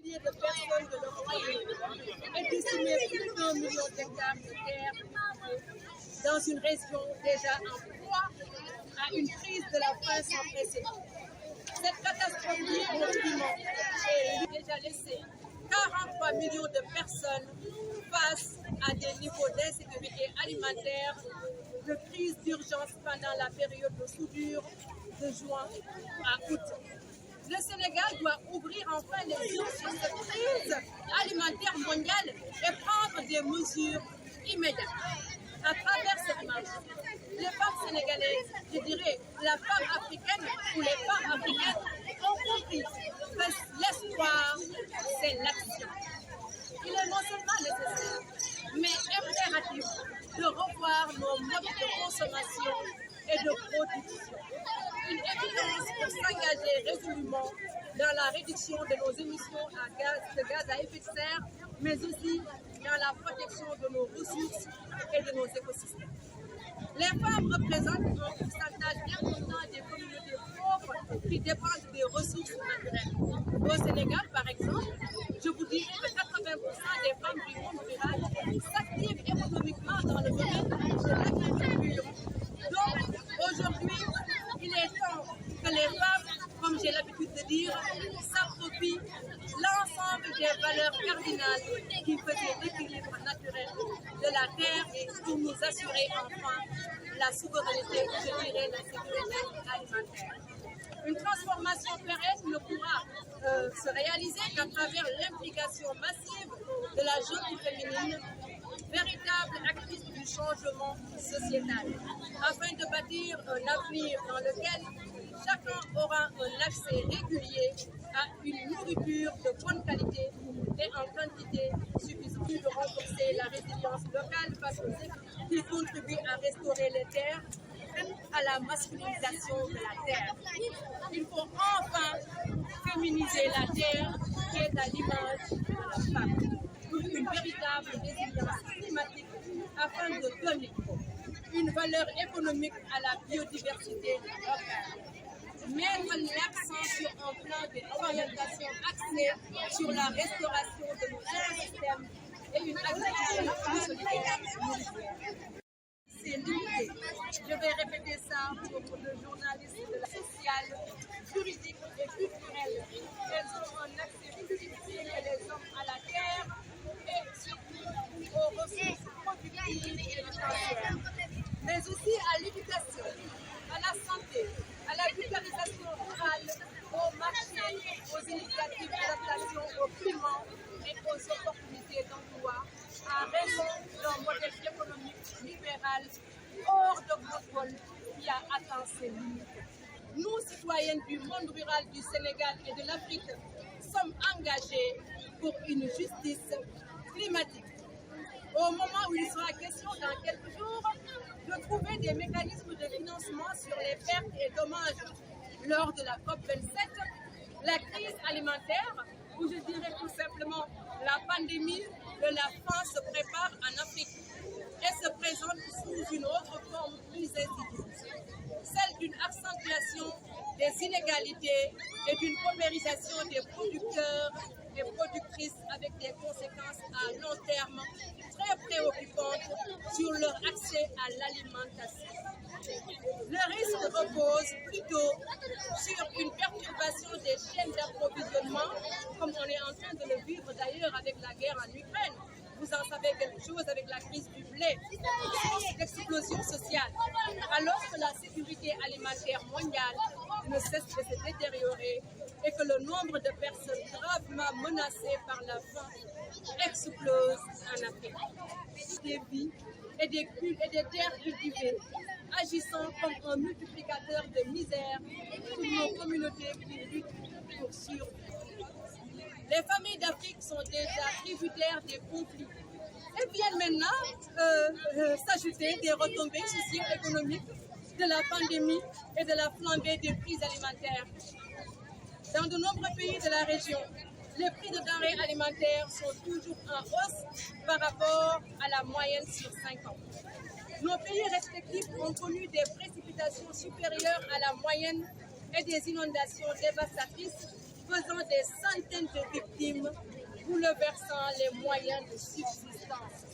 milliers de personnes de leur foyer et décimer plus d'1 million d'hectares de terre dans une région déjà en proie à une crise de la faim sans précédent. Cette catastrophe liée au climat a déjà laissé 43 millions de personnes face à des niveaux d'insécurité alimentaire, de crise d'urgence pendant la période de soudure de juin à août. Le Sénégal doit ouvrir enfin les yeux sur cette crise alimentaire mondiale et prendre des mesures immédiates. À travers cette marche, les femmes sénégalaises, je dirais la femme africaine ou les femmes africaines ont compris que l'espoir, c'est l'action. Il est non seulement nécessaire, mais impératif de revoir nos modes de consommation et de production. Une évidence pour s'engager résolument dans la réduction de nos émissions de gaz à effet de serre, mais aussi dans la protection de nos ressources et de nos écosystèmes. Les femmes représentent un pourcentage important des communautés pauvres qui dépendent des ressources naturelles. Au Sénégal, par exemple, je vous dirais que 80% des femmes du monde rural s'activent économiquement dans le domaine de l'agriculture. Donc, aujourd'hui, il est temps que les femmes, comme j'ai l'habitude de dire, s'approprient l'ensemble des valeurs cardinales qui faisaient l'équilibre naturel de la terre pour nous assurer enfin la souveraineté, je dirais la sécurité alimentaire. Une transformation pérenne ne pourra se réaliser qu'à travers l'implication massive de la jeune féminine, véritable actrice du changement sociétal, afin de bâtir un avenir dans lequel chacun aura un accès régulier à une nourriture de bonne qualité et en quantité suffisante, de renforcer la résilience locale face aux effets qui contribuent à restaurer les terres, à la masculinisation de la terre. Il faut enfin féminiser la terre qui est à l'image de la femme, pour une véritable résilience climatique afin de donner une valeur économique à la biodiversité locale. Mettre l'accent sur un plan d'orientation axé sur la restauration de nos écosystèmes et une agriculture solidaire. C'est limité. Je vais répéter ça pour le journaliste de la sociale, juridique et culturelle. Elles ont un accès plus difficile que les hommes à la terre et surtout aux ressources productives et financières, mais aussi à l'éducation, à la santé, à la vulgarisation rurale, au marché, aux initiatives d'adaptation au climat et aux opportunités d'emploi, à raison d'un modèle économique libéral hors de contrôle qui a atteint ses limites. Nous, citoyennes du monde rural du Sénégal et de l'Afrique, sommes engagés pour une justice climatique. Au moment où il sera question dans quelques jours de trouver des mécanismes de financement sur les pertes et dommages lors de la COP27, la crise alimentaire, ou je dirais tout simplement la pandémie de la faim se prépare en Afrique et se présente sous une autre forme plus insidieuse, celle d'une accentuation des inégalités et d'une paupérisation des producteurs et productrices avec des conséquences à long terme très préoccupantes sur leur accès à l'alimentation. Le risque repose plutôt sur une perturbation des chaînes d'approvisionnement, comme on est en train de le vivre d'ailleurs avec la guerre en Ukraine. Vous en savez quelque chose avec la crise du blé, source d'explosion sociale, alors que la sécurité alimentaire mondiale ne cesse de se détériorer et que le nombre de personnes gravement menacées par la faim explose en Afrique. Des vies et des terres cultivées agissant comme un multiplicateur de misère pour nos communautés qui luttent pour survivre. Les familles d'Afrique sont déjà tributaires des conflits et viennent maintenant s'ajouter des retombées socio-économiques de la pandémie et de la flambée des prix alimentaires. Dans de nombreux pays de la région, les prix de denrées alimentaires sont toujours en hausse par rapport à la moyenne sur 5 ans. Nos pays respectifs ont connu des précipitations supérieures à la moyenne et des inondations dévastatrices, faisant des des centaines de victimes bouleversant les moyens de subsistance.